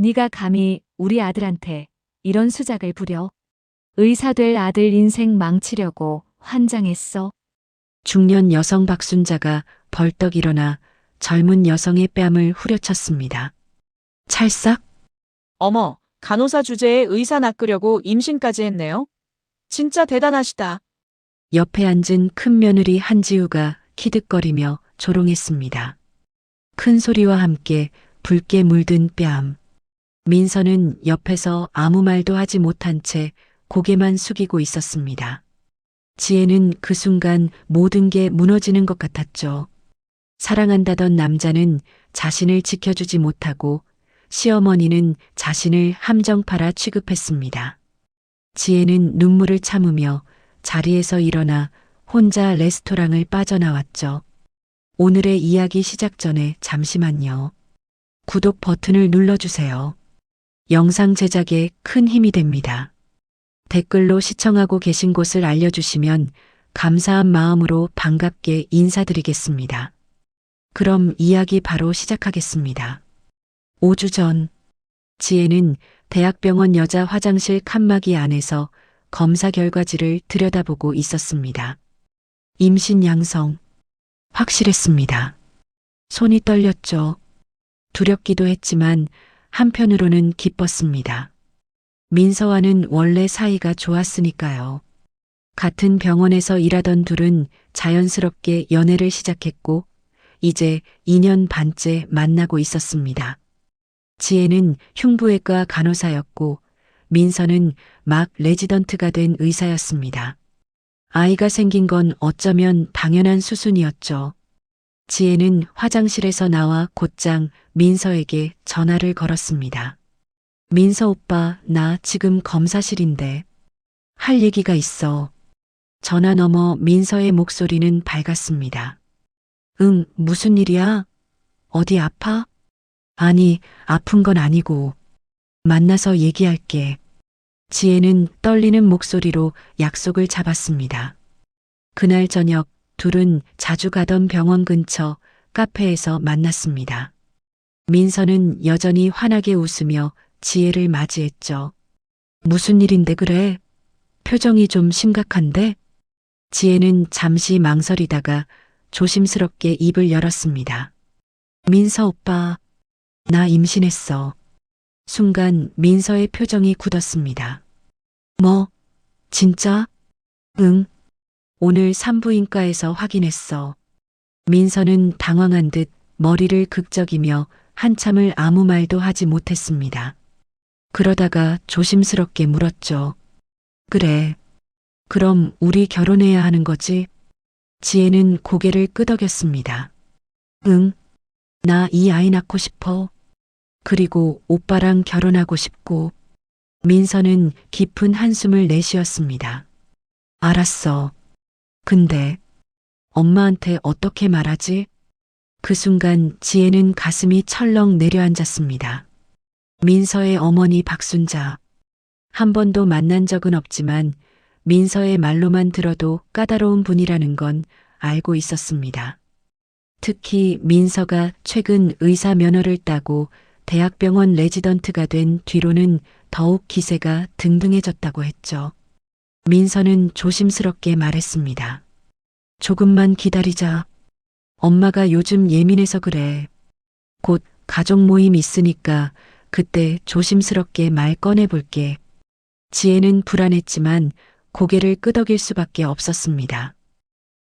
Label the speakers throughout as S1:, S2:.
S1: 네가 감히 우리 아들한테 이런 수작을 부려? 의사 될 아들 인생 망치려고 환장했어.
S2: 중년 여성 박순자가 벌떡 일어나 젊은 여성의 뺨을 후려쳤습니다. 찰싹?
S3: 어머, 간호사 주제에 의사 낚으려고 임신까지 했네요. 진짜 대단하시다.
S2: 옆에 앉은 큰 며느리 한지우가 키득거리며 조롱했습니다. 큰 소리와 함께 붉게 물든 뺨. 민서는 옆에서 아무 말도 하지 못한 채 고개만 숙이고 있었습니다. 지혜는 그 순간 모든 게 무너지는 것 같았죠. 사랑한다던 남자는 자신을 지켜주지 못하고 시어머니는 자신을 함정팔아 취급했습니다. 지혜는 눈물을 참으며 자리에서 일어나 혼자 레스토랑을 빠져나왔죠. 오늘의 이야기 시작 전에 잠시만요. 구독 버튼을 눌러주세요. 영상 제작에 큰 힘이 됩니다. 댓글로 시청하고 계신 곳을 알려주시면 감사한 마음으로 반갑게 인사드리겠습니다. 그럼 이야기 바로 시작하겠습니다. 5주 전, 지혜는 대학병원 여자 화장실 칸막이 안에서 검사 결과지를 들여다보고 있었습니다. 임신 양성. 확실했습니다. 손이 떨렸죠. 두렵기도 했지만 한편으로는 기뻤습니다. 민서와는 원래 사이가 좋았으니까요. 같은 병원에서 일하던 둘은 자연스럽게 연애를 시작했고 이제 2년 반째 만나고 있었습니다. 지혜는 흉부외과 간호사였고 민서는 막 레지던트가 된 의사였습니다. 아이가 생긴 건 어쩌면 당연한 수순이었죠. 지혜는 화장실에서 나와 곧장 민서에게 전화를 걸었습니다. 민서 오빠, 나 지금 검사실인데 할 얘기가 있어. 전화 너머 민서의 목소리는 밝았습니다. 응, 무슨 일이야? 어디 아파? 아니, 아픈 건 아니고. 만나서 얘기할게. 지혜는 떨리는 목소리로 약속을 잡았습니다. 그날 저녁 둘은 자주 가던 병원 근처 카페에서 만났습니다. 민서는 여전히 환하게 웃으며 지혜를 맞이했죠. 무슨 일인데 그래? 표정이 좀 심각한데? 지혜는 잠시 망설이다가 조심스럽게 입을 열었습니다. 민서 오빠, 나 임신했어. 순간 민서의 표정이 굳었습니다. 뭐? 진짜? 응. 오늘 산부인과에서 확인했어. 민서는 당황한 듯 머리를 극적이며 한참을 아무 말도 하지 못했습니다. 그러다가 조심스럽게 물었죠. 그래. 그럼 우리 결혼해야 하는 거지? 지혜는 고개를 끄덕였습니다. 응. 나 이 아이 낳고 싶어. 그리고 오빠랑 결혼하고 싶고. 민서는 깊은 한숨을 내쉬었습니다. 알았어. 근데 엄마한테 어떻게 말하지? 그 순간 지혜는 가슴이 철렁 내려앉았습니다. 민서의 어머니 박순자. 한 번도 만난 적은 없지만 민서의 말로만 들어도 까다로운 분이라는 건 알고 있었습니다. 특히 민서가 최근 의사 면허를 따고 대학병원 레지던트가 된 뒤로는 더욱 기세가 등등해졌다고 했죠. 민서는 조심스럽게 말했습니다. 조금만 기다리자. 엄마가 요즘 예민해서 그래. 곧 가족 모임 있으니까 그때 조심스럽게 말 꺼내볼게. 지혜는 불안했지만 고개를 끄덕일 수밖에 없었습니다.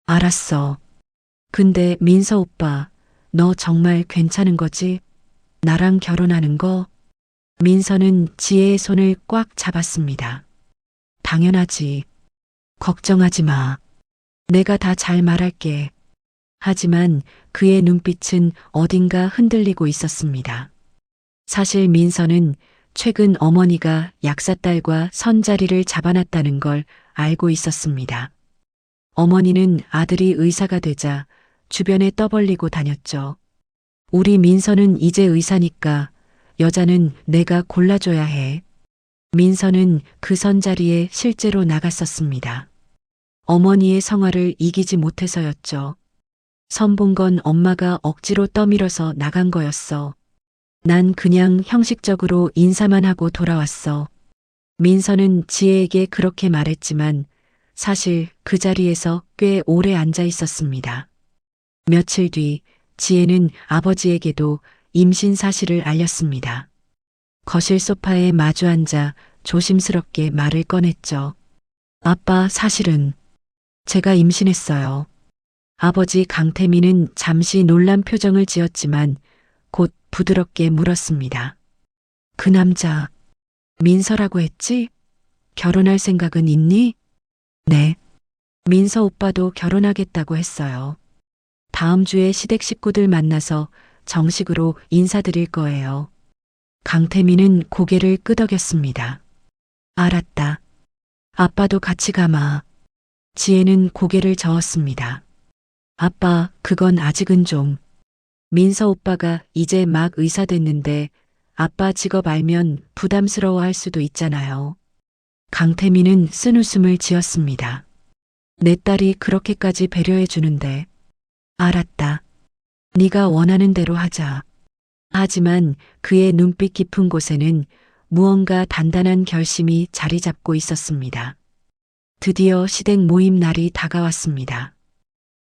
S2: 알았어. 근데 민서 오빠, 너 정말 괜찮은 거지? 나랑 결혼하는 거? 민서는 지혜의 손을 꽉 잡았습니다. 당연하지. 걱정하지 마. 내가 다 잘 말할게. 하지만 그의 눈빛은 어딘가 흔들리고 있었습니다. 사실 민서는 최근 어머니가 약사딸과 선자리를 잡아놨다는 걸 알고 있었습니다. 어머니는 아들이 의사가 되자 주변에 떠벌리고 다녔죠. 우리 민서는 이제 의사니까 여자는 내가 골라줘야 해. 민서는 그 선자리에 실제로 나갔었습니다. 어머니의 성화를 이기지 못해서였죠. 선본 건 엄마가 억지로 떠밀어서 나간 거였어. 난 그냥 형식적으로 인사만 하고 돌아왔어. 민서는 지혜에게 그렇게 말했지만 사실 그 자리에서 꽤 오래 앉아 있었습니다. 며칠 뒤 지혜는 아버지에게도 임신 사실을 알렸습니다. 거실 소파에 마주 앉아 조심스럽게 말을 꺼냈죠. 아빠, 사실은 제가 임신했어요. 아버지 강태민은 잠시 놀란 표정을 지었지만 곧 부드럽게 물었습니다. 그 남자, 민서라고 했지? 결혼할 생각은 있니? 네. 민서 오빠도 결혼하겠다고 했어요. 다음 주에 시댁 식구들 만나서 정식으로 인사드릴 거예요. 강태민은 고개를 끄덕였습니다. 알았다. 아빠도 같이 가마. 지혜는 고개를 저었습니다. 아빠, 그건 아직은 좀. 민서 오빠가 이제 막 의사 됐는데 아빠 직업 알면 부담스러워할 수도 있잖아요. 강태민은 쓴웃음을 지었습니다. 내 딸이 그렇게까지 배려해 주는데. 알았다. 네가 원하는 대로 하자. 하지만 그의 눈빛 깊은 곳에는 무언가 단단한 결심이 자리 잡고 있었습니다. 드디어 시댁 모임 날이 다가왔습니다.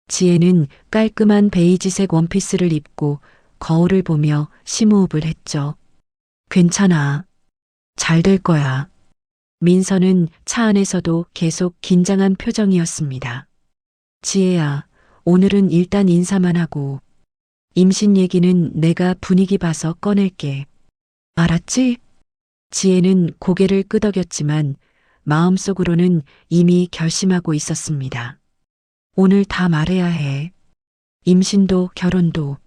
S2: 지혜는 깔끔한 베이지색 원피스를 입고 거울을 보며 심호흡을 했죠. 괜찮아. 잘 될 거야. 민서는 차 안에서도 계속 긴장한 표정이었습니다. 지혜야, 오늘은 일단 인사만 하고 임신 얘기는 내가 분위기 봐서 꺼낼게. 알았지? 지혜는 고개를 끄덕였지만 마음속으로는 이미 결심하고 있었습니다. 오늘 다 말해야 해. 임신도 결혼도.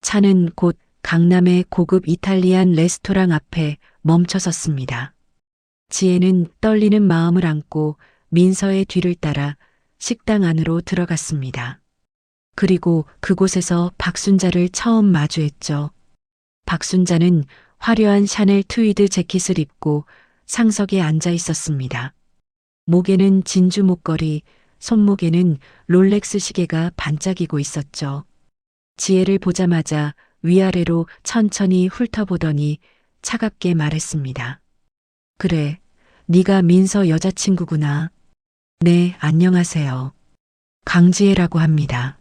S2: 차는 곧 강남의 고급 이탈리안 레스토랑 앞에 멈춰섰습니다. 지혜는 떨리는 마음을 안고 민서의 뒤를 따라 식당 안으로 들어갔습니다. 그리고 그곳에서 박순자를 처음 마주했죠. 박순자는 화려한 샤넬 트위드 재킷을 입고 상석에 앉아 있었습니다. 목에는 진주 목걸이, 손목에는 롤렉스 시계가 반짝이고 있었죠. 지혜를 보자마자 위아래로 천천히 훑어보더니 차갑게 말했습니다. 그래, 네가 민서 여자친구구나. 네, 안녕하세요. 강지혜라고 합니다.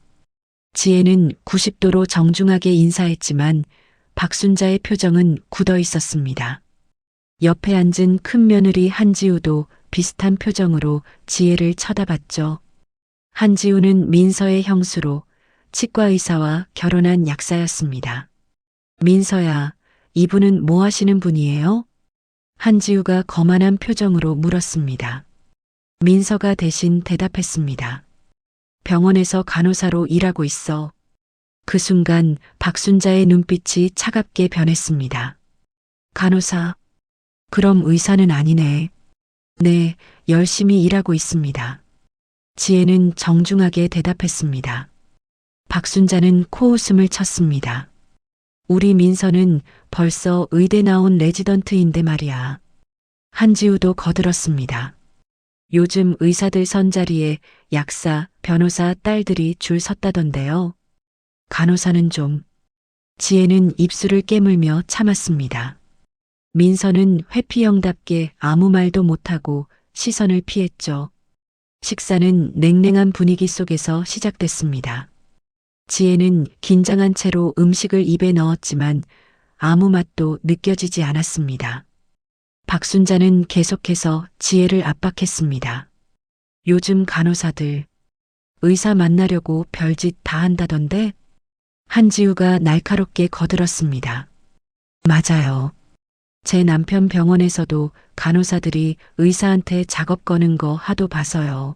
S2: 지혜는 90도로 정중하게 인사했지만 박순자의 표정은 굳어 있었습니다. 옆에 앉은 큰 며느리 한지우도 비슷한 표정으로 지혜를 쳐다봤죠. 한지우는 민서의 형수로 치과의사와 결혼한 약사였습니다. 민서야, 이분은 뭐 하시는 분이에요? 한지우가 거만한 표정으로 물었습니다. 민서가 대신 대답했습니다. 병원에서 간호사로 일하고 있어. 그 순간 박순자의 눈빛이 차갑게 변했습니다. 간호사? 그럼 의사는 아니네. 네, 열심히 일하고 있습니다. 지혜는 정중하게 대답했습니다. 박순자는 코웃음을 쳤습니다. 우리 민서는 벌써 의대 나온 레지던트인데 말이야. 한지우도 거들었습니다. 요즘 의사들 선자리에 약사, 변호사 딸들이 줄 섰다던데요. 간호사는 좀. 지혜는 입술을 깨물며 참았습니다. 민서는 회피형답게 아무 말도 못하고 시선을 피했죠. 식사는 냉랭한 분위기 속에서 시작됐습니다. 지혜는 긴장한 채로 음식을 입에 넣었지만 아무 맛도 느껴지지 않았습니다. 박순자는 계속해서 지혜를 압박했습니다. 요즘 간호사들 의사 만나려고 별짓 다 한다던데? 한지우가 날카롭게 거들었습니다. 맞아요. 제 남편 병원에서도 간호사들이 의사한테 작업 거는 거 하도 봐서요.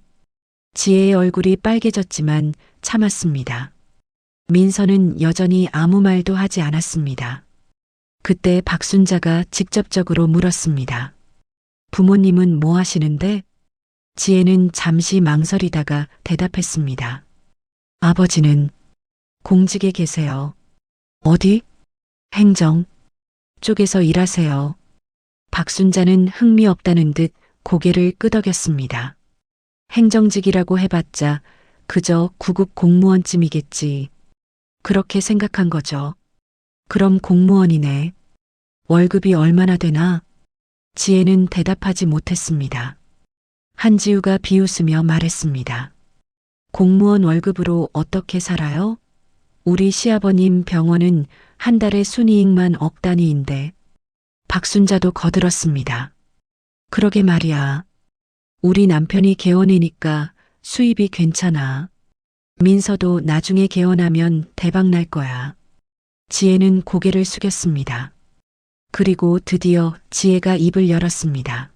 S2: 지혜의 얼굴이 빨개졌지만 참았습니다. 민서는 여전히 아무 말도 하지 않았습니다. 그때 박순자가 직접적으로 물었습니다. 부모님은 뭐 하시는데? 지혜는 잠시 망설이다가 대답했습니다. 아버지는 공직에 계세요. 어디? 행정 쪽에서 일하세요. 박순자는 흥미 없다는 듯 고개를 끄덕였습니다. 행정직이라고 해봤자 그저 구급 공무원쯤이겠지. 그렇게 생각한 거죠. 그럼 공무원이네. 월급이 얼마나 되나? 지혜는 대답하지 못했습니다. 한지우가 비웃으며 말했습니다. 공무원 월급으로 어떻게 살아요? 우리 시아버님 병원은 한 달에 순이익만 억 단위인데. 박순자도 거들었습니다. 그러게 말이야. 우리 남편이 개원이니까 수입이 괜찮아. 민서도 나중에 개원하면 대박 날 거야. 지혜는 고개를 숙였습니다. 그리고 드디어 지혜가 입을 열었습니다.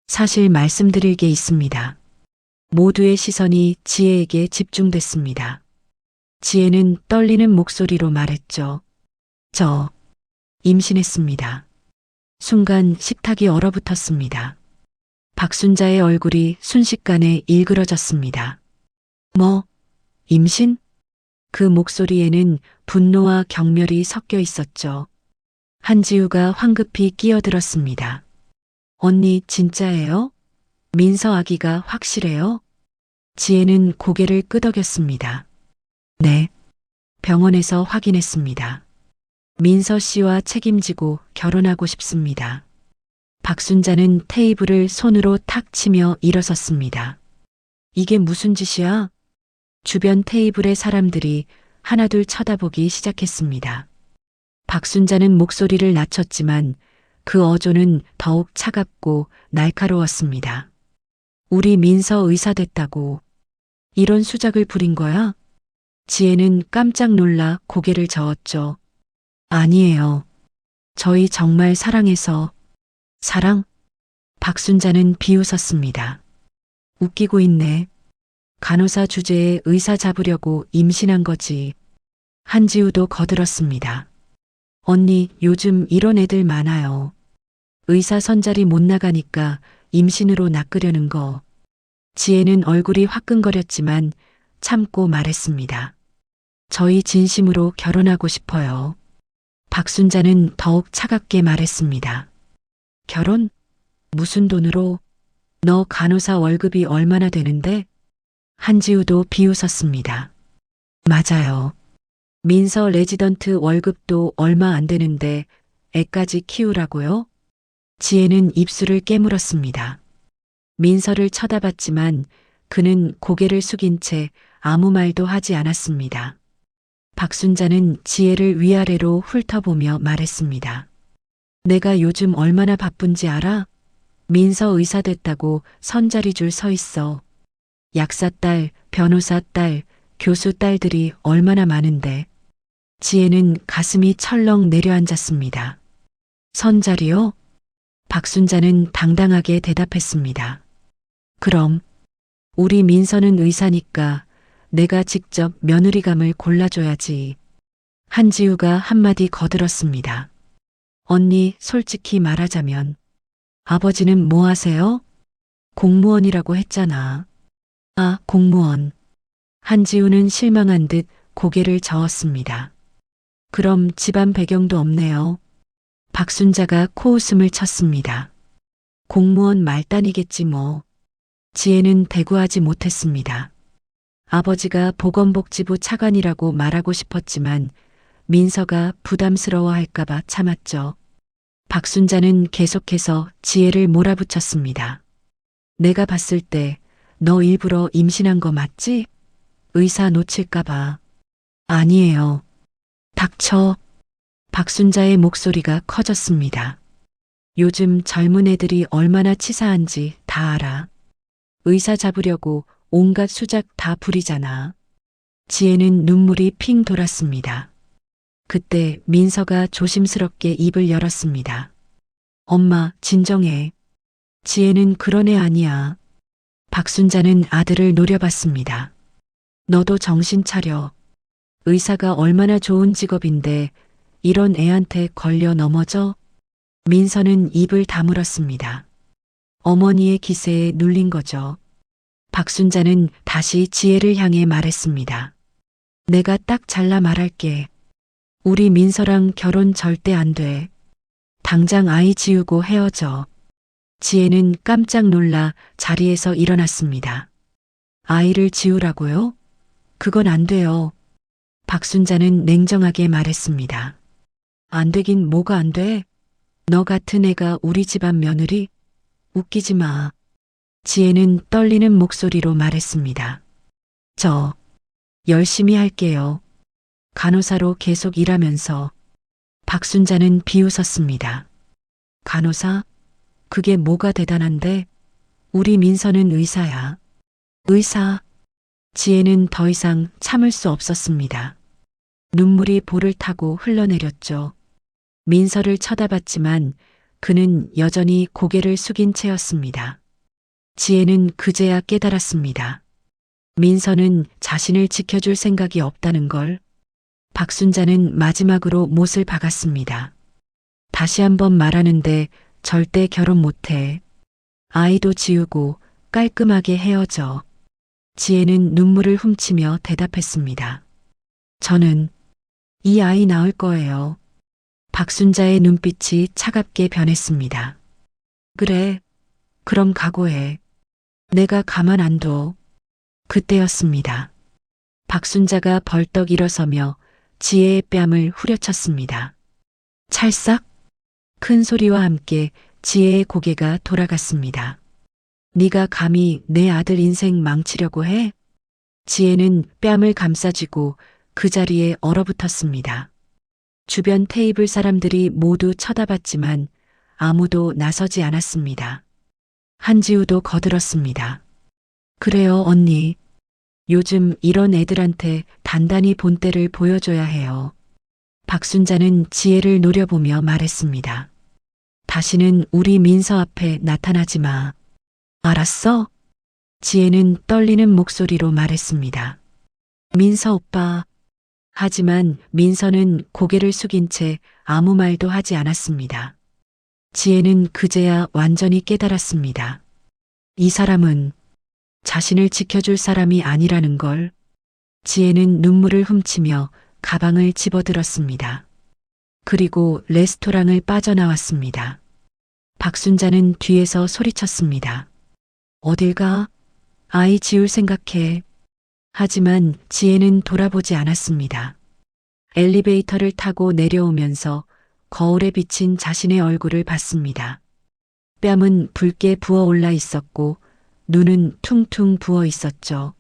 S2: 사실 말씀드릴 게 있습니다. 모두의 시선이 지혜에게 집중됐습니다. 지혜는 떨리는 목소리로 말했죠. 임신했습니다. 순간 식탁이 얼어붙었습니다. 박순자의 얼굴이 순식간에 일그러졌습니다. 뭐? 임신? 그 목소리에는 분노와 경멸이 섞여 있었죠. 한지우가 황급히 끼어들었습니다. 언니 진짜예요? 민서 아기가 확실해요? 지혜는 고개를 끄덕였습니다. 네. 병원에서 확인했습니다. 민서 씨와 책임지고 결혼하고 싶습니다. 박순자는 테이블을 손으로 탁 치며 일어섰습니다. 이게 무슨 짓이야? 주변 테이블의 사람들이 하나둘 쳐다보기 시작했습니다. 박순자는 목소리를 낮췄지만 그 어조는 더욱 차갑고 날카로웠습니다. 우리 민서 의사 됐다고 이런 수작을 부린 거야? 지혜는 깜짝 놀라 고개를 저었죠. 아니에요. 저희 정말 사랑해서. 사랑? 박순자는 비웃었습니다. 웃기고 있네. 간호사 주제에 의사 잡으려고 임신한 거지. 한지우도 거들었습니다. 언니, 요즘 이런 애들 많아요. 의사 선자리 못 나가니까 임신으로 낚으려는 거. 지혜는 얼굴이 화끈거렸지만 참고 말했습니다. 저희 진심으로 결혼하고 싶어요. 박순자는 더욱 차갑게 말했습니다. 결혼? 무슨 돈으로? 너 간호사 월급이 얼마나 되는데? 한지우도 비웃었습니다. 맞아요. 민서 레지던트 월급도 얼마 안 되는데 애까지 키우라고요? 지혜는 입술을 깨물었습니다. 민서를 쳐다봤지만 그는 고개를 숙인 채 아무 말도 하지 않았습니다. 박순자는 지혜를 위아래로 훑어보며 말했습니다. 내가 요즘 얼마나 바쁜지 알아? 민서 의사 됐다고 선자리 줄 서 있어. 약사 딸, 변호사 딸, 교수 딸들이 얼마나 많은데. 지혜는 가슴이 철렁 내려앉았습니다. 선자리요? 박순자는 당당하게 대답했습니다. 그럼 우리 민서는 의사니까 내가 직접 며느리감을 골라줘야지. 한지우가 한마디 거들었습니다. 언니, 솔직히 말하자면 아버지는 뭐 하세요? 공무원이라고 했잖아. 아, 공무원. 한지우는 실망한 듯 고개를 저었습니다. 그럼 집안 배경도 없네요. 박순자가 코웃음을 쳤습니다. 공무원 말단이겠지 뭐. 지혜는 대꾸하지 못했습니다. 아버지가 보건복지부 차관이라고 말하고 싶었지만 민서가 부담스러워할까봐 참았죠. 박순자는 계속해서 지혜를 몰아붙였습니다. 내가 봤을 때 너 일부러 임신한 거 맞지? 의사 놓칠까봐. 아니에요. 닥쳐. 박순자의 목소리가 커졌습니다. 요즘 젊은 애들이 얼마나 치사한지 다 알아. 의사 잡으려고 온갖 수작 다 부리잖아. 지혜는 눈물이 핑 돌았습니다. 그때 민서가 조심스럽게 입을 열었습니다. 엄마, 진정해. 지혜는 그런 애 아니야. 박순자는 아들을 노려봤습니다. 너도 정신 차려. 의사가 얼마나 좋은 직업인데 이런 애한테 걸려 넘어져? 민서는 입을 다물었습니다. 어머니의 기세에 눌린 거죠. 박순자는 다시 지혜를 향해 말했습니다. 내가 딱 잘라 말할게. 우리 민서랑 결혼 절대 안 돼. 당장 아이 지우고 헤어져. 지혜는 깜짝 놀라 자리에서 일어났습니다. 아이를 지우라고요? 그건 안 돼요. 박순자는 냉정하게 말했습니다. 안 되긴 뭐가 안 돼? 너 같은 애가 우리 집안 며느리? 웃기지 마. 지혜는 떨리는 목소리로 말했습니다. 저 열심히 할게요. 간호사로 계속 일하면서. 박순자는 비웃었습니다. 간호사? 그게 뭐가 대단한데? 우리 민서는 의사야. 의사? 지혜는 더 이상 참을 수 없었습니다. 눈물이 볼을 타고 흘러내렸죠. 민서를 쳐다봤지만 그는 여전히 고개를 숙인 채였습니다. 지혜는 그제야 깨달았습니다. 민서는 자신을 지켜줄 생각이 없다는 걸. 박순자는 마지막으로 못을 박았습니다. 다시 한번 말하는데 절대 결혼 못해. 아이도 지우고 깔끔하게 헤어져. 지혜는 눈물을 훔치며 대답했습니다. 저는 이 아이 낳을 거예요. 박순자의 눈빛이 차갑게 변했습니다. 그래, 그럼 각오해. 내가 가만 안 둬. 그때였습니다. 박순자가 벌떡 일어서며 지혜의 뺨을 후려쳤습니다. 찰싹! 큰 소리와 함께 지혜의 고개가 돌아갔습니다. 네가 감히 내 아들 인생 망치려고 해? 지혜는 뺨을 감싸쥐고 그 자리에 얼어붙었습니다. 주변 테이블 사람들이 모두 쳐다봤지만 아무도 나서지 않았습니다. 한지우도 거들었습니다. 그래요, 언니. 요즘 이런 애들한테 단단히 본때를 보여줘야 해요. 박순자는 지혜를 노려보며 말했습니다. 다시는 우리 민서 앞에 나타나지 마. 알았어? 지혜는 떨리는 목소리로 말했습니다. 민서 오빠. 하지만 민서는 고개를 숙인 채 아무 말도 하지 않았습니다. 지혜는 그제야 완전히 깨달았습니다. 이 사람은 자신을 지켜줄 사람이 아니라는 걸. 지혜는 눈물을 훔치며 가방을 집어들었습니다. 그리고 레스토랑을 빠져나왔습니다. 박순자는 뒤에서 소리쳤습니다. 어딜 가? 아이 지울 생각해. 하지만 지혜는 돌아보지 않았습니다. 엘리베이터를 타고 내려오면서 거울에 비친 자신의 얼굴을 봤습니다. 뺨은 붉게 부어올라 있었고 눈은 퉁퉁 부어 있었죠.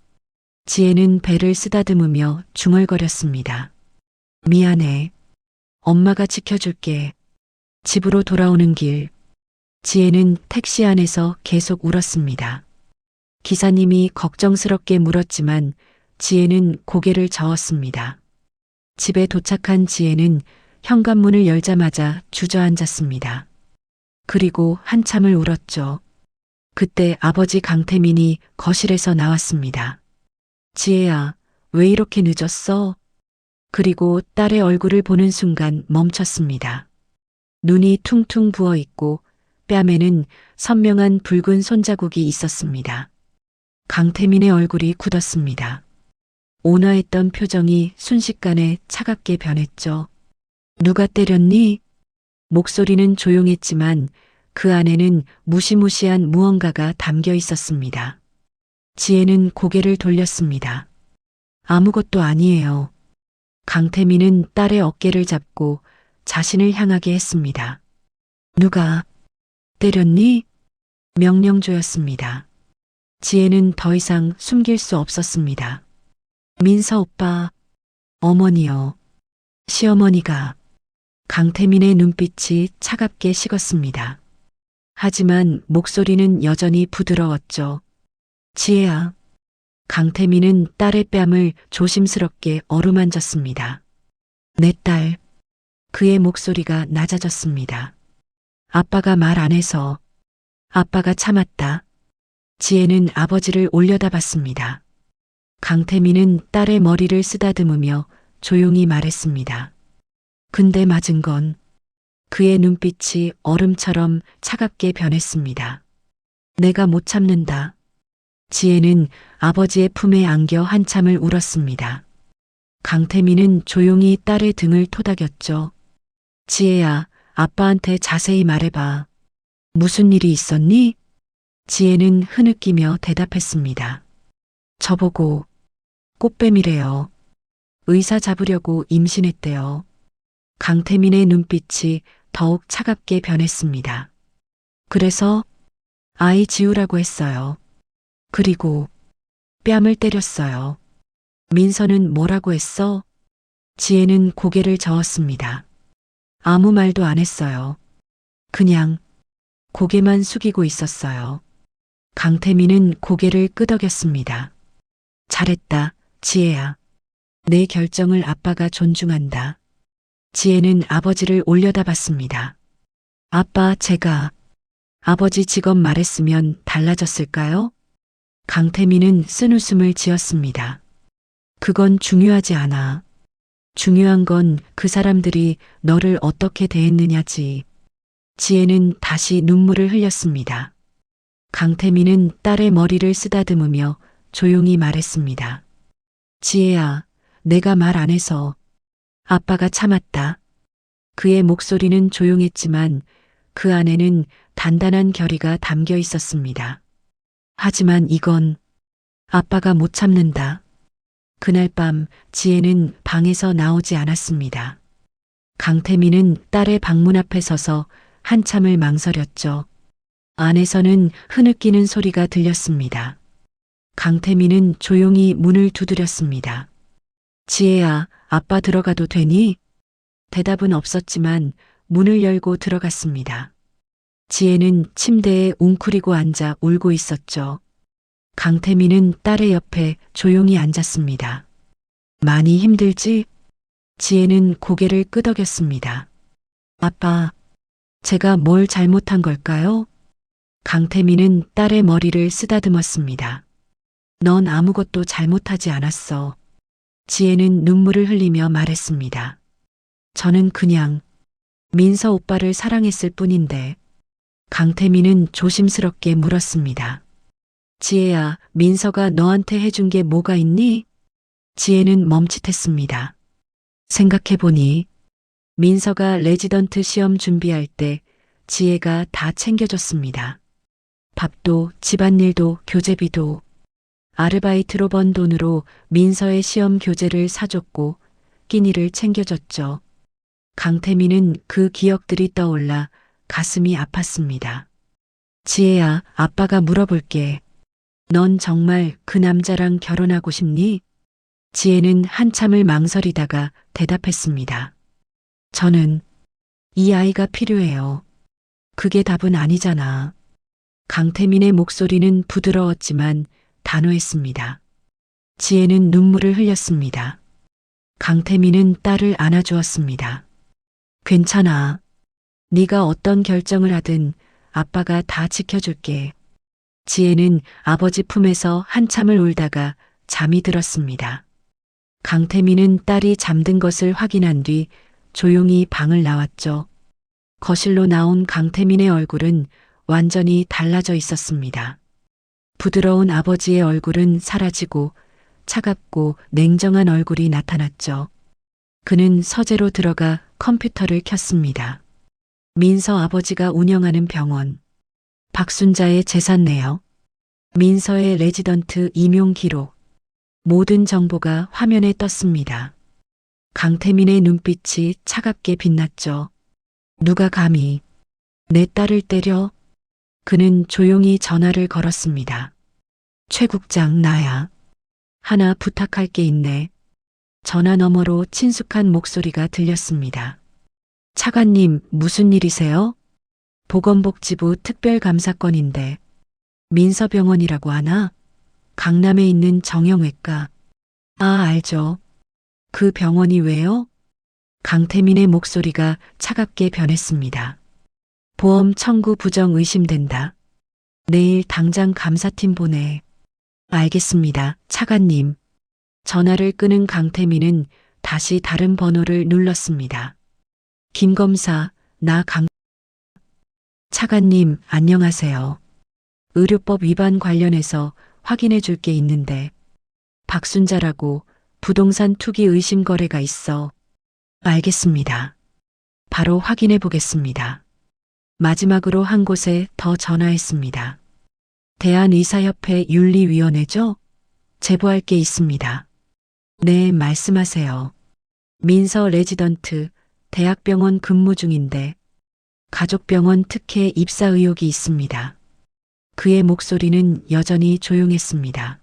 S2: 지혜는 배를 쓰다듬으며 중얼거렸습니다. 미안해. 엄마가 지켜줄게. 집으로 돌아오는 길. 지혜는 택시 안에서 계속 울었습니다. 기사님이 걱정스럽게 물었지만 지혜는 고개를 저었습니다. 집에 도착한 지혜는 현관문을 열자마자 주저앉았습니다. 그리고 한참을 울었죠. 그때 아버지 강태민이 거실에서 나왔습니다. 지혜야, 왜 이렇게 늦었어? 그리고 딸의 얼굴을 보는 순간 멈췄습니다. 눈이 퉁퉁 부어 있고 뺨에는 선명한 붉은 손자국이 있었습니다. 강태민의 얼굴이 굳었습니다. 온화했던 표정이 순식간에 차갑게 변했죠. 누가 때렸니? 목소리는 조용했지만 그 안에는 무시무시한 무언가가 담겨 있었습니다. 지혜는 고개를 돌렸습니다. 아무것도 아니에요. 강태민은 딸의 어깨를 잡고 자신을 향하게 했습니다. 누가 때렸니? 명령조였습니다. 지혜는 더 이상 숨길 수 없었습니다. 민서 오빠, 어머니요. 시어머니가. 강태민의 눈빛이 차갑게 식었습니다. 하지만 목소리는 여전히 부드러웠죠. 지혜야. 강태민은 딸의 뺨을 조심스럽게 어루만졌습니다. 내 딸. 그의 목소리가 낮아졌습니다. 아빠가 말 안 해서. 아빠가 참았다. 지혜는 아버지를 올려다봤습니다. 강태민은 딸의 머리를 쓰다듬으며 조용히 말했습니다. 근데 맞은 건. 그의 눈빛이 얼음처럼 차갑게 변했습니다. 내가 못 참는다. 지혜는 아버지의 품에 안겨 한참을 울었습니다. 강태민은 조용히 딸의 등을 토닥였죠. 지혜야, 아빠한테 자세히 말해봐. 무슨 일이 있었니? 지혜는 흐느끼며 대답했습니다. 저보고 꽃뱀이래요. 의사 잡으려고 임신했대요. 강태민의 눈빛이 더욱 차갑게 변했습니다. 그래서 아이 지우라고 했어요. 그리고 뺨을 때렸어요. 민서는 뭐라고 했어? 지혜는 고개를 저었습니다. 아무 말도 안 했어요. 그냥 고개만 숙이고 있었어요. 강태민은 고개를 끄덕였습니다. 잘했다, 지혜야. 내 결정을 아빠가 존중한다. 지혜는 아버지를 올려다봤습니다. 아빠, 제가 아버지 직업 말했으면 달라졌을까요? 강태민은 쓴웃음을 지었습니다. 그건 중요하지 않아. 중요한 건 그 사람들이 너를 어떻게 대했느냐지. 지혜는 다시 눈물을 흘렸습니다. 강태민은 딸의 머리를 쓰다듬으며 조용히 말했습니다. 지혜야, 내가 말 안 해서 아빠가 참았다. 그의 목소리는 조용했지만 그 안에는 단단한 결의가 담겨 있었습니다. 하지만 이건 아빠가 못 참는다. 그날 밤 지혜는 방에서 나오지 않았습니다. 강태민은 딸의 방문 앞에 서서 한참을 망설였죠. 안에서는 흐느끼는 소리가 들렸습니다. 강태민은 조용히 문을 두드렸습니다. 지혜야, 아빠 들어가도 되니? 대답은 없었지만 문을 열고 들어갔습니다. 지혜는 침대에 웅크리고 앉아 울고 있었죠. 강태민은 딸의 옆에 조용히 앉았습니다. 많이 힘들지? 지혜는 고개를 끄덕였습니다. 아빠, 제가 뭘 잘못한 걸까요? 강태민은 딸의 머리를 쓰다듬었습니다. 넌 아무것도 잘못하지 않았어. 지혜는 눈물을 흘리며 말했습니다. 저는 그냥 민서 오빠를 사랑했을 뿐인데. 강태민은 조심스럽게 물었습니다. 지혜야, 민서가 너한테 해준 게 뭐가 있니? 지혜는 멈칫했습니다. 생각해보니 민서가 레지던트 시험 준비할 때 지혜가 다 챙겨줬습니다. 밥도 집안일도 교재비도 아르바이트로 번 돈으로 민서의 시험 교재를 사줬고 끼니를 챙겨줬죠. 강태민은 그 기억들이 떠올라 가슴이 아팠습니다. 지혜야, 아빠가 물어볼게. 넌 정말 그 남자랑 결혼하고 싶니? 지혜는 한참을 망설이다가 대답했습니다. 저는 이 아이가 필요해요. 그게 답은 아니잖아. 강태민의 목소리는 부드러웠지만 단호했습니다. 지혜는 눈물을 흘렸습니다. 강태민은 딸을 안아주었습니다. 괜찮아. 네가 어떤 결정을 하든 아빠가 다 지켜줄게. 지혜는 아버지 품에서 한참을 울다가 잠이 들었습니다. 강태민은 딸이 잠든 것을 확인한 뒤 조용히 방을 나왔죠. 거실로 나온 강태민의 얼굴은 완전히 달라져 있었습니다. 부드러운 아버지의 얼굴은 사라지고 차갑고 냉정한 얼굴이 나타났죠. 그는 서재로 들어가 컴퓨터를 켰습니다. 민서 아버지가 운영하는 병원. 박순자의 재산 내역. 민서의 레지던트 임용 기록. 모든 정보가 화면에 떴습니다. 강태민의 눈빛이 차갑게 빛났죠. 누가 감히 내 딸을 때려? 그는 조용히 전화를 걸었습니다. 최 국장, 나야. 하나 부탁할 게 있네. 전화 너머로 친숙한 목소리가 들렸습니다. 차관님, 무슨 일이세요? 보건복지부 특별감사건인데. 민서병원이라고 하나? 강남에 있는 정형외과. 아, 알죠. 그 병원이 왜요? 강태민의 목소리가 차갑게 변했습니다. 보험 청구 부정 의심된다. 내일 당장 감사팀 보내. 알겠습니다, 차관님. 전화를 끊은 강태민은 다시 다른 번호를 눌렀습니다. 김 검사, 차관님, 안녕하세요. 의료법 위반 관련해서 확인해 줄 게 있는데 박순자라고 부동산 투기 의심 거래가 있어. 알겠습니다. 바로 확인해 보겠습니다. 마지막으로 한 곳에 더 전화했습니다. 대한의사협회 윤리위원회죠? 제보할 게 있습니다. 네, 말씀하세요. 민서 레지던트, 대학병원 근무 중인데 가족병원 특혜 입사 의혹이 있습니다. 그의 목소리는 여전히 조용했습니다.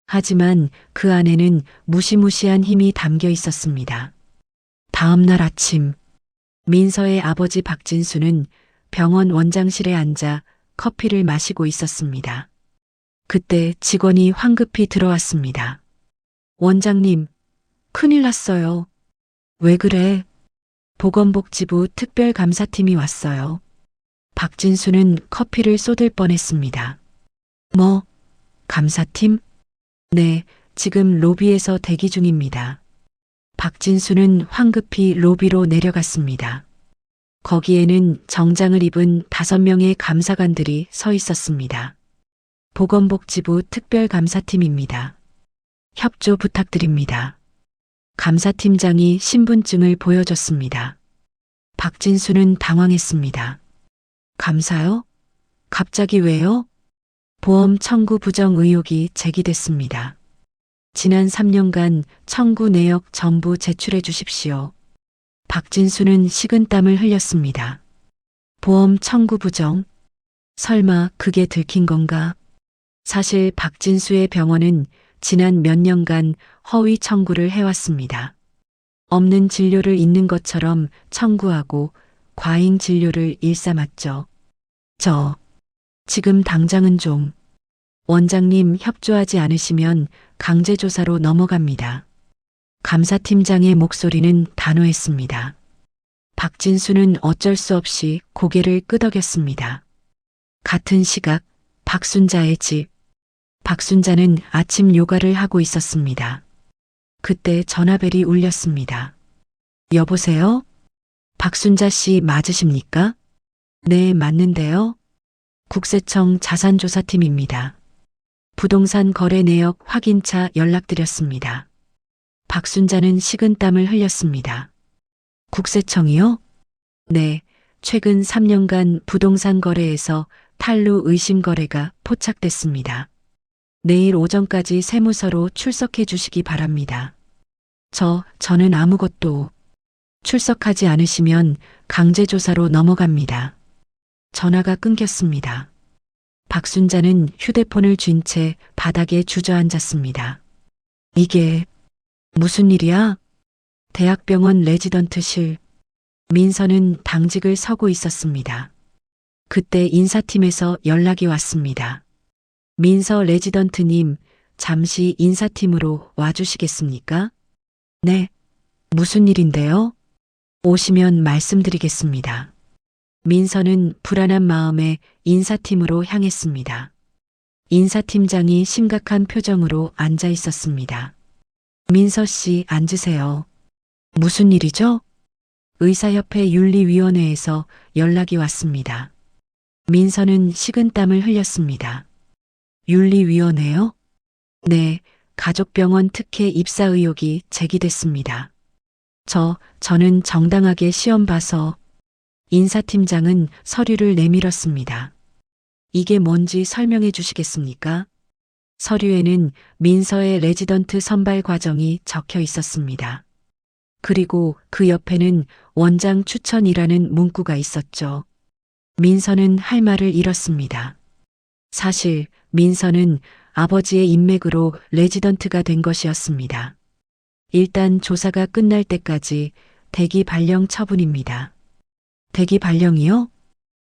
S2: 하지만 그 안에는 무시무시한 힘이 담겨 있었습니다. 다음 날 아침, 민서의 아버지 박진수는 병원 원장실에 앉아 커피를 마시고 있었습니다. 그때 직원이 황급히 들어왔습니다. 원장님, 큰일 났어요. 왜 그래? 보건복지부 특별감사팀이 왔어요. 박진수는 커피를 쏟을 뻔했습니다. 뭐, 감사팀? 네, 지금 로비에서 대기 중입니다. 박진수는 황급히 로비로 내려갔습니다. 거기에는 정장을 입은 5명의 감사관들이 서 있었습니다. 보건복지부 특별감사팀입니다. 협조 부탁드립니다. 감사팀장이 신분증을 보여줬습니다. 박진수는 당황했습니다. 감사요? 갑자기 왜요? 보험 청구 부정 의혹이 제기됐습니다. 지난 3년간 청구 내역 전부 제출해 주십시오. 박진수는 식은땀을 흘렸습니다. 보험 청구 부정? 설마 그게 들킨 건가? 사실 박진수의 병원은 지난 몇 년간 허위 청구를 해왔습니다. 없는 진료를 있는 것처럼 청구하고 과잉 진료를 일삼았죠. 지금 당장은 좀. 원장님 협조하지 않으시면 강제조사로 넘어갑니다. 감사팀장의 목소리는 단호했습니다. 박진수는 어쩔 수 없이 고개를 끄덕였습니다. 같은 시각 박순자의 집. 박순자는 아침 요가를 하고 있었습니다. 그때 전화벨이 울렸습니다. 여보세요? 박순자 씨 맞으십니까? 네, 맞는데요. 국세청 자산조사팀입니다. 부동산 거래 내역 확인차 연락드렸습니다. 박순자는 식은땀을 흘렸습니다. 국세청이요? 네, 최근 3년간 부동산 거래에서 탈루 의심 거래가 포착됐습니다. 내일 오전까지 세무서로 출석해 주시기 바랍니다. 저는 아무것도 출석하지 않으시면 강제조사로 넘어갑니다. 전화가 끊겼습니다. 박순자는 휴대폰을 쥔 채 바닥에 주저앉았습니다. 이게 무슨 일이야? 대학병원 레지던트실. 민서는 당직을 서고 있었습니다. 그때 인사팀에서 연락이 왔습니다. 민서 레지던트님, 잠시 인사팀으로 와주시겠습니까? 네. 무슨 일인데요? 오시면 말씀드리겠습니다. 민서는 불안한 마음에 인사팀으로 향했습니다. 인사팀장이 심각한 표정으로 앉아 있었습니다. 민서 씨 앉으세요. 무슨 일이죠? 의사협회 윤리위원회에서 연락이 왔습니다. 민서는 식은땀을 흘렸습니다. 윤리위원회요? 네, 가족병원 특혜 입사 의혹이 제기됐습니다. 저는 정당하게 시험 봐서. 인사팀장은 서류를 내밀었습니다. 이게 뭔지 설명해 주시겠습니까? 서류에는 민서의 레지던트 선발 과정이 적혀 있었습니다. 그리고 그 옆에는 원장 추천이라는 문구가 있었죠. 민서는 할 말을 잃었습니다. 사실 민서는 아버지의 인맥으로 레지던트가 된 것이었습니다. 일단 조사가 끝날 때까지 대기 발령 처분입니다. 대기 발령이요?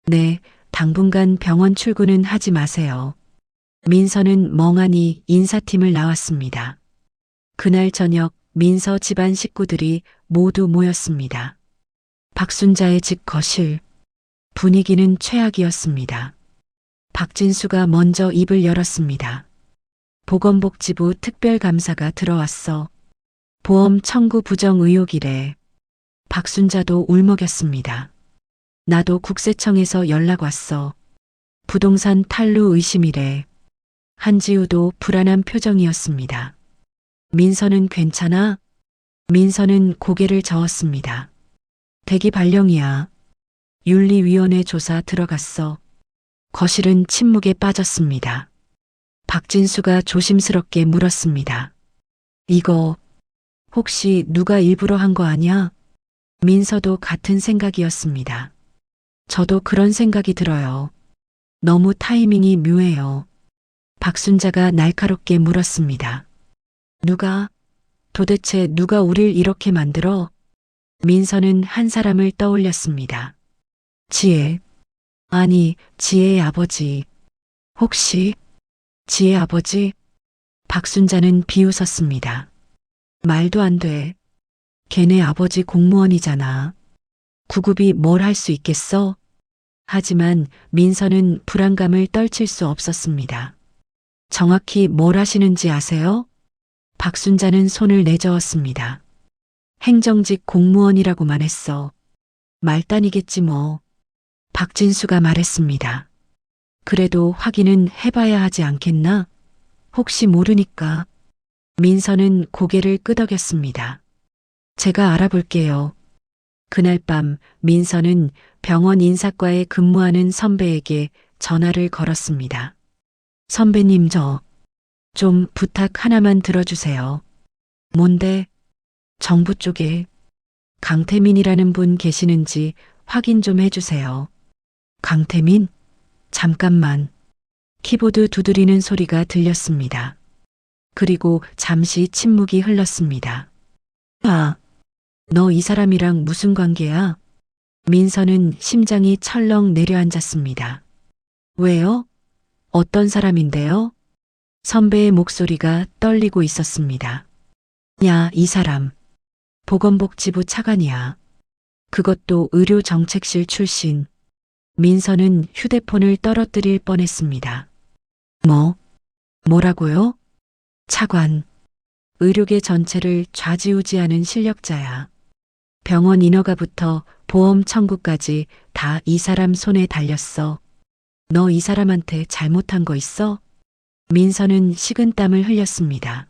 S2: 네, 당분간 병원 출근은 하지 마세요. 민서는 멍하니 인사팀을 나왔습니다. 그날 저녁 민서 집안 식구들이 모두 모였습니다. 박순자의 집 거실. 분위기는 최악이었습니다. 박진수가 먼저 입을 열었습니다. 보건복지부 특별감사가 들어왔어. 보험 청구 부정 의혹이래. 박순자도 울먹였습니다. 나도 국세청에서 연락 왔어. 부동산 탈루 의심이래. 한지우도 불안한 표정이었습니다. 민서는 괜찮아? 민서는 고개를 저었습니다. 대기 발령이야. 윤리위원회 조사 들어갔어. 거실은 침묵에 빠졌습니다. 박진수가 조심스럽게 물었습니다. 이거 혹시 누가 일부러 한 거 아니야? 민서도 같은 생각이었습니다. 저도 그런 생각이 들어요. 너무 타이밍이 묘해요. 박순자가 날카롭게 물었습니다. 도대체 누가 우릴 이렇게 만들어? 민서는 한 사람을 떠올렸습니다. 지혜. 아니, 지혜의 아버지. 혹시 지혜 아버지? 박순자는 비웃었습니다. 말도 안 돼. 걔네 아버지 공무원이잖아. 구급이 뭘 할 수 있겠어? 하지만 민서는 불안감을 떨칠 수 없었습니다. 정확히 뭘 하시는지 아세요? 박순자는 손을 내저었습니다. 행정직 공무원이라고만 했어. 말단이겠지 뭐. 박진수가 말했습니다. 그래도 확인은 해봐야 하지 않겠나? 혹시 모르니까. 민서는 고개를 끄덕였습니다. 제가 알아볼게요. 그날 밤 민서는 병원 인사과에 근무하는 선배에게 전화를 걸었습니다. 선배님 좀 부탁 하나만 들어주세요. 뭔데? 정부 쪽에 강태민이라는 분 계시는지 확인 좀 해주세요. 강태민? 잠깐만. 키보드 두드리는 소리가 들렸습니다. 그리고 잠시 침묵이 흘렀습니다. 아, 너 이 사람이랑 무슨 관계야? 민서는 심장이 철렁 내려앉았습니다. 왜요? 어떤 사람인데요? 선배의 목소리가 떨리고 있었습니다. 야, 이 사람. 보건복지부 차관이야. 그것도 의료정책실 출신. 민서는 휴대폰을 떨어뜨릴 뻔했습니다. 뭐라고요? 차관. 의료계 전체를 좌지우지하는 실력자야. 병원 인허가부터 보험 청구까지 다 이 사람 손에 달렸어. 너 이 사람한테 잘못한 거 있어? 민서는 식은땀을 흘렸습니다.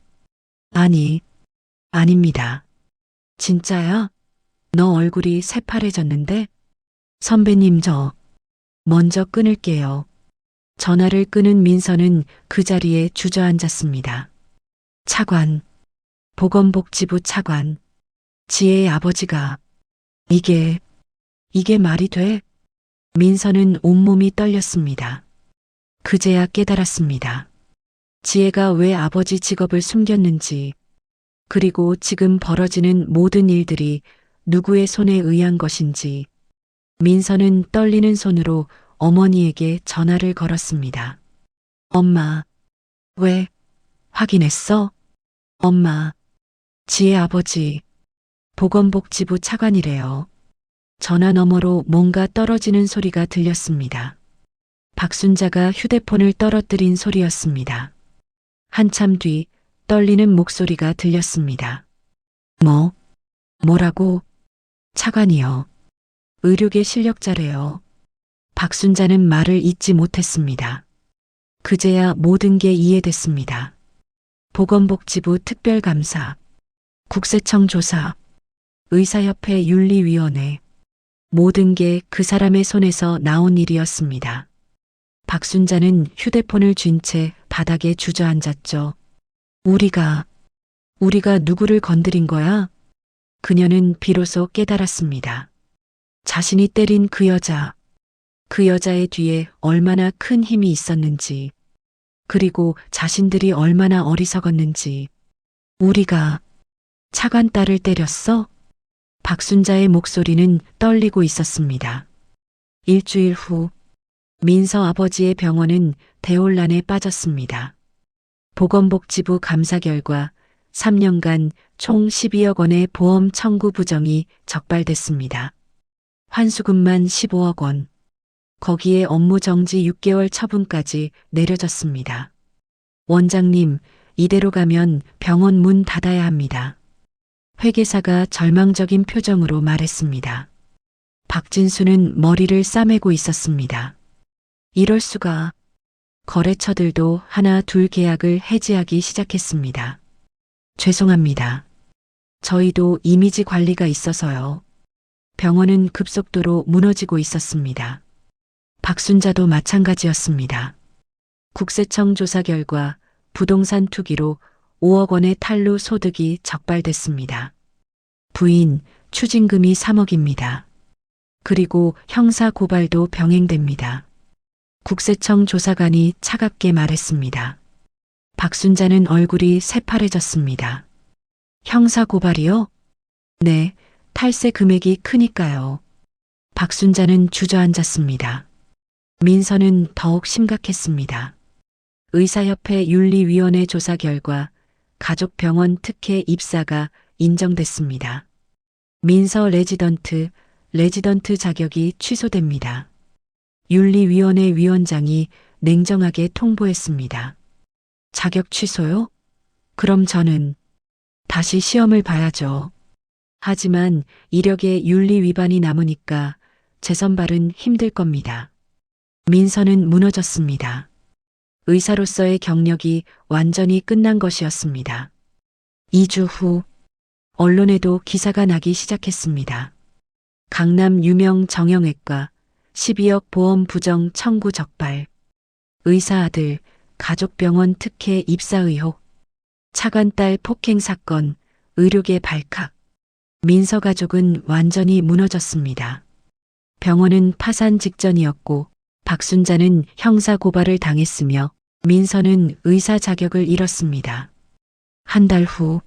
S2: 아닙니다. 진짜야? 너 얼굴이 새파래졌는데? 선배님 먼저 끊을게요. 전화를 끊은 민서는 그 자리에 주저앉았습니다. 차관. 보건복지부 차관. 지혜의 아버지가. 이게 말이 돼? 민서는 온몸이 떨렸습니다. 그제야 깨달았습니다. 지혜가 왜 아버지 직업을 숨겼는지, 그리고 지금 벌어지는 모든 일들이 누구의 손에 의한 것인지. 민서는 떨리는 손으로 어머니에게 전화를 걸었습니다. 엄마, 왜? 확인했어? 엄마, 지혜 아버지, 보건복지부 차관이래요. 전화 너머로 뭔가 떨어지는 소리가 들렸습니다. 박순자가 휴대폰을 떨어뜨린 소리였습니다. 한참 뒤 떨리는 목소리가 들렸습니다. 뭐라고? 차관이요. 의료계 실력자래요. 박순자는 말을 잇지 못했습니다. 그제야 모든 게 이해됐습니다. 보건복지부 특별감사, 국세청 조사, 의사협회 윤리위원회, 모든 게 그 사람의 손에서 나온 일이었습니다. 박순자는 휴대폰을 쥔 채 바닥에 주저앉았죠. 우리가 누구를 건드린 거야? 그녀는 비로소 깨달았습니다. 자신이 때린 그 여자의 뒤에 얼마나 큰 힘이 있었는지, 그리고 자신들이 얼마나 어리석었는지. 우리가 차관 딸을 때렸어? 박순자의 목소리는 떨리고 있었습니다. 일주일 후 민서 아버지의 병원은 대혼란에 빠졌습니다. 보건복지부 감사 결과 3년간 총 12억 원의 보험 청구 부정이 적발됐습니다. 환수금만 15억 원. 거기에 업무 정지 6개월 처분까지 내려졌습니다. 원장님, 이대로 가면 병원 문 닫아야 합니다. 회계사가 절망적인 표정으로 말했습니다. 박진수는 머리를 싸매고 있었습니다. 이럴 수가. 거래처들도 하나 둘 계약을 해지하기 시작했습니다. 죄송합니다. 저희도 이미지 관리가 있어서요. 병원은 급속도로 무너지고 있었습니다. 박순자도 마찬가지였습니다. 국세청 조사 결과 부동산 투기로 5억 원의 탈루 소득이 적발됐습니다. 부인, 추징금이 3억입니다. 그리고 형사 고발도 병행됩니다. 국세청 조사관이 차갑게 말했습니다. 박순자는 얼굴이 새파래졌습니다. 형사 고발이요? 네, 탈세 금액이 크니까요. 박순자는 주저앉았습니다. 민서는 더욱 심각했습니다. 의사협회 윤리위원회 조사 결과 가족병원 특혜 입사가 인정됐습니다. 민서 레지던트 자격이 취소됩니다. 윤리위원회 위원장이 냉정하게 통보했습니다. 자격 취소요? 그럼 저는 다시 시험을 봐야죠. 하지만 이력에 윤리 위반이 남으니까 재선발은 힘들 겁니다. 민서는 무너졌습니다. 의사로서의 경력이 완전히 끝난 것이었습니다. 2주 후 언론에도 기사가 나기 시작했습니다. 강남 유명 정형외과 12억 보험 부정 청구 적발. 의사 아들 가족병원 특혜 입사 의혹. 차관딸 폭행 사건 의료계 발칵. 민서 가족은 완전히 무너졌습니다. 병원은 파산 직전이었고 박순자는 형사 고발을 당했으며 민서는 의사 자격을 잃었습니다. 한 달 후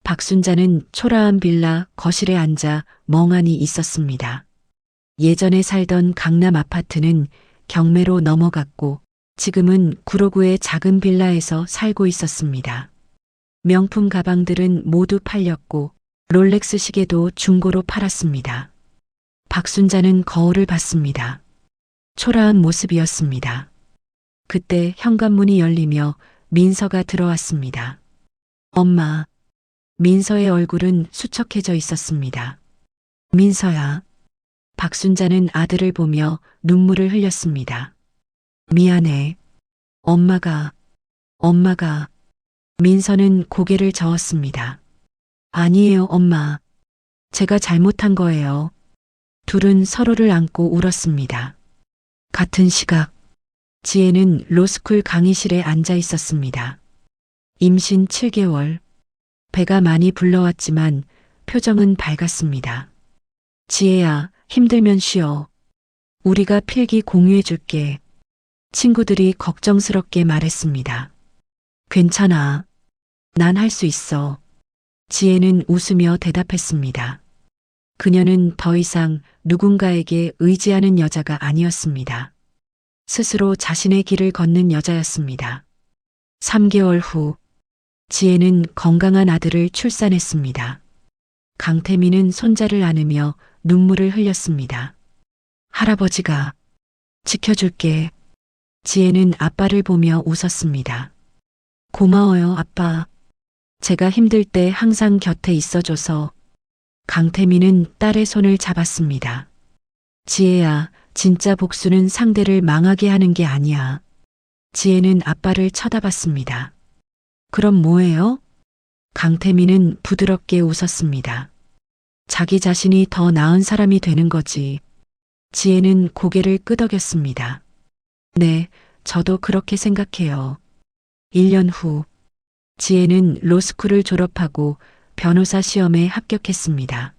S2: 박순자는 초라한 빌라 거실에 앉아 멍하니 있었습니다. 예전에 살던 강남 아파트는 경매로 넘어갔고 지금은 구로구의 작은 빌라에서 살고 있었습니다. 명품 가방들은 모두 팔렸고 롤렉스 시계도 중고로 팔았습니다. 박순자는 거울을 봤습니다. 초라한 모습이었습니다. 그때 현관문이 열리며 민서가 들어왔습니다. 엄마. 민서의 얼굴은 수척해져 있었습니다. 민서야. 박순자는 아들을 보며 눈물을 흘렸습니다. 미안해. 엄마가. 민서는 고개를 저었습니다. 아니에요, 엄마. 제가 잘못한 거예요. 둘은 서로를 안고 울었습니다. 같은 시각, 지혜는 로스쿨 강의실에 앉아 있었습니다. 임신 7개월. 배가 많이 불러왔지만 표정은 밝았습니다. 지혜야, 힘들면 쉬어. 우리가 필기 공유해 줄게. 친구들이 걱정스럽게 말했습니다. 괜찮아. 난 할 수 있어. 지혜는 웃으며 대답했습니다. 그녀는 더 이상 누군가에게 의지하는 여자가 아니었습니다. 스스로 자신의 길을 걷는 여자였습니다. 3개월 후, 지혜는 건강한 아들을 출산했습니다. 강태민은 손자를 안으며 눈물을 흘렸습니다. 할아버지가 지켜줄게. 지혜는 아빠를 보며 웃었습니다. 고마워요, 아빠. 제가 힘들 때 항상 곁에 있어줘서. 강태민은 딸의 손을 잡았습니다. 지혜야, 진짜 복수는 상대를 망하게 하는 게 아니야. 지혜는 아빠를 쳐다봤습니다. 그럼 뭐예요? 강태민은 부드럽게 웃었습니다. 자기 자신이 더 나은 사람이 되는 거지. 지혜는 고개를 끄덕였습니다. 네, 저도 그렇게 생각해요. 1년 후, 지혜는 로스쿨을 졸업하고 변호사 시험에 합격했습니다.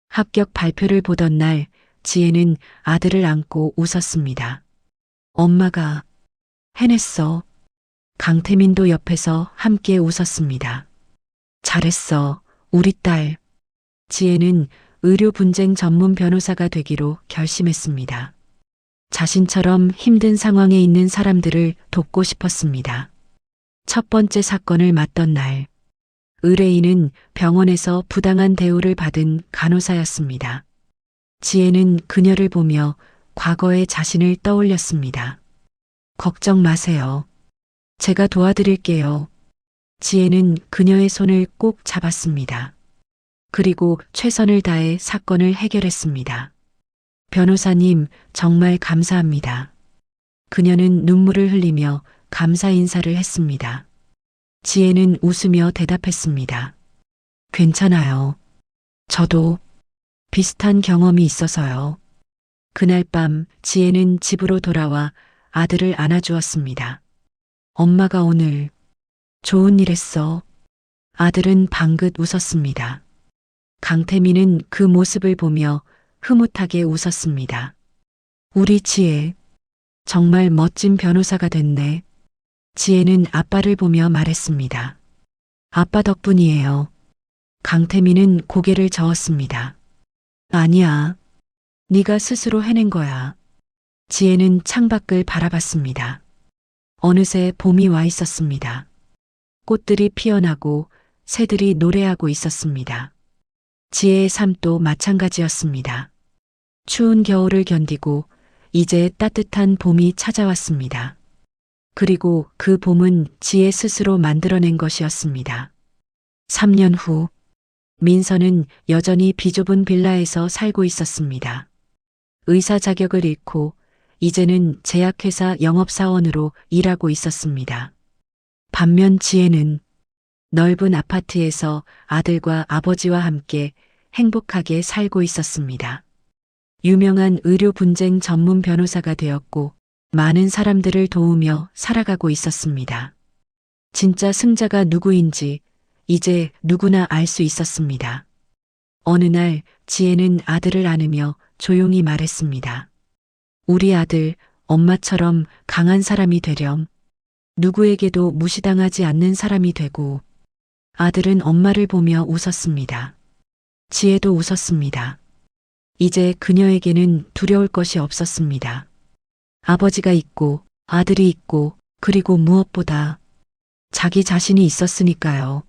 S2: 합격 발표를 보던 날, 지혜는 아들을 안고 웃었습니다. 엄마가 해냈어. 강태민도 옆에서 함께 웃었습니다. 잘했어, 우리 딸. 지혜는 의료 분쟁 전문 변호사가 되기로 결심했습니다. 자신처럼 힘든 상황에 있는 사람들을 돕고 싶었습니다. 첫 번째 사건을 맡던 날, 의뢰인은 병원에서 부당한 대우를 받은 간호사였습니다. 지혜는 그녀를 보며 과거의 자신을 떠올렸습니다. 걱정 마세요. 제가 도와드릴게요. 지혜는 그녀의 손을 꼭 잡았습니다. 그리고 최선을 다해 사건을 해결했습니다. 변호사님, 정말 감사합니다. 그녀는 눈물을 흘리며 감사 인사를 했습니다. 지혜는 웃으며 대답했습니다. 괜찮아요. 저도 비슷한 경험이 있어서요. 그날 밤 지혜는 집으로 돌아와 아들을 안아주었습니다. 엄마가 오늘 좋은 일 했어. 아들은 방긋 웃었습니다. 강태민은 그 모습을 보며 흐뭇하게 웃었습니다. 우리 지혜, 정말 멋진 변호사가 됐네. 지혜는 아빠를 보며 말했습니다. 아빠 덕분이에요. 강태민은 고개를 저었습니다. 아니야. 네가 스스로 해낸 거야. 지혜는 창밖을 바라봤습니다. 어느새 봄이 와 있었습니다. 꽃들이 피어나고 새들이 노래하고 있었습니다. 지혜의 삶도 마찬가지였습니다. 추운 겨울을 견디고 이제 따뜻한 봄이 찾아왔습니다. 그리고 그 봄은 지혜 스스로 만들어낸 것이었습니다. 3년 후, 민서는 여전히 비좁은 빌라에서 살고 있었습니다. 의사 자격을 잃고 이제는 제약회사 영업사원으로 일하고 있었습니다. 반면 지혜는 넓은 아파트에서 아들과 아버지와 함께 행복하게 살고 있었습니다. 유명한 의료 분쟁 전문 변호사가 되었고 많은 사람들을 도우며 살아가고 있었습니다. 진짜 승자가 누구인지 이제 누구나 알 수 있었습니다. 어느 날 지혜는 아들을 안으며 조용히 말했습니다. 우리 아들, 엄마처럼 강한 사람이 되렴. 누구에게도 무시당하지 않는 사람이 되고. 아들은 엄마를 보며 웃었습니다. 지혜도 웃었습니다. 이제 그녀에게는 두려울 것이 없었습니다. 아버지가 있고 아들이 있고 그리고 무엇보다 자기 자신이 있었으니까요.